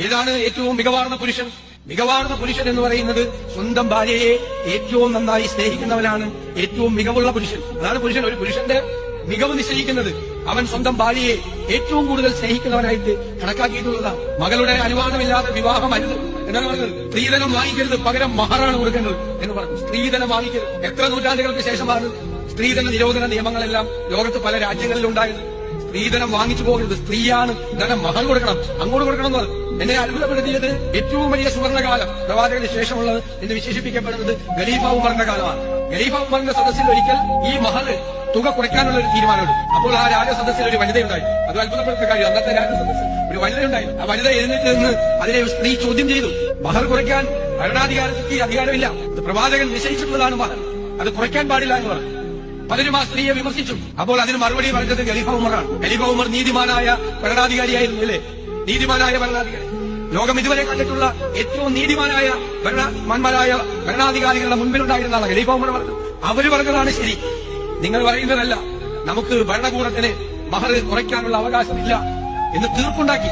ഏതാണ് ഏറ്റവും മികവാർന്ന പുരുഷൻ? മികവാർന്ന പുരുഷൻ എന്ന് പറയുന്നത് സ്വന്തം ഭാര്യയെ ഏറ്റവും നന്നായി സ്നേഹിക്കുന്നവനാണ് ഏറ്റവും മികവുള്ള പുരുഷൻ. അതാണ് പുരുഷൻ. ഒരു പുരുഷന്റെ മികവ് നിശ്ചയിക്കുന്നത് അവൻ സ്വന്തം ഭാര്യയെ ഏറ്റവും കൂടുതൽ സ്നേഹിക്കുന്നവനായിട്ട് കണക്കാക്കിയിട്ടുള്ളതാണ്. മകളുടെ അനുവാദമില്ലാതെ വിവാഹം അരുത് എന്നാണ് പറഞ്ഞത്. സ്ത്രീധനം വാങ്ങിക്കരുത്, പകരം മഹറാണ് കൊടുക്കേണ്ടത് എന്ന് പറഞ്ഞു. സ്ത്രീധനം വാങ്ങിക്കരുത്. എത്ര നൂറ്റാണ്ടുകൾക്ക് ശേഷമാണ് സ്ത്രീധന നിരോധന നിയമങ്ങളെല്ലാം ലോകത്ത് പല രാജ്യങ്ങളിലുണ്ടായത്. സ്ത്രീധനം വാങ്ങിച്ചു പോകരുത്, സ്ത്രീയാണ് ധനം മഹർ കൊടുക്കണം, അങ്ങോട്ട് കൊടുക്കണം എന്ന് പറഞ്ഞു. എന്നെ അത്ഭുതപ്പെടുത്തിയത് ഏറ്റവും വലിയ സുവർണകാലം പ്രവാചകന് ശേഷമുള്ളത് എന്ന് വിശേഷിപ്പിക്കപ്പെടുന്നത് ഖലീഫ ഉമറിന്റെ കാലമാണ്. ഖലീഫ ഉമറിന്റെ സദസ്സിൽ ഒരിക്കൽ ഈ മഹർ തുക കുറയ്ക്കാനുള്ള ഒരു തീരുമാനമെടുത്തു. അപ്പോൾ ആ രാജസദസ്സിൽ ഒരു വനിതയുണ്ടായി. അത് അത്ഭുതപ്പെടുത്തുന്ന കാര്യം. അന്നത്തെ രാജസദസ്സിൽ ഒരു വനിതയുണ്ടായി. ആ വനിത എഴുന്നേറ്റ് നിന്ന് അതിനെ സ്ത്രീ ചോദ്യം ചെയ്തു. മഹർ കുറയ്ക്കാൻ ഭരണാധികാരത്തിൽ അധികാരമില്ല, അത് പ്രവാചകൻ നിശ്ചയിച്ചിട്ടുള്ളതാണ് മഹർ, അത് കുറയ്ക്കാൻ പാടില്ല എന്ന് പറഞ്ഞു. പലരും ആ സ്ത്രീയെ വിമർശിച്ചു. അപ്പോൾ അതിന് മറുപടി പറഞ്ഞത് ഖലീഫ ഉമറാണ്. ഖലീഫ ഉമർ നീതിമാനായ ഭരണാധികാരിയായിരുന്നു അല്ലേ? നീതിമാനായ ഭരണാധികാരി. ലോകം ഇതുവരെ കണ്ടിട്ടുള്ള ഏറ്റവും നീതിമാനായ മന്മരായ ഭരണാധികാരികളുടെ മുൻപിലുണ്ടായിരുന്ന ആളാണ് ഖലീഫ ഉമർ പറഞ്ഞത്. അവര് പറഞ്ഞതാണ് ശരി, നിങ്ങൾ പറയുന്നതല്ല. നമുക്ക് ഭരണകൂടത്തിന് മഹർ കുറയ്ക്കാനുള്ള അവകാശമില്ല എന്ന് തീർപ്പുണ്ടാക്കി.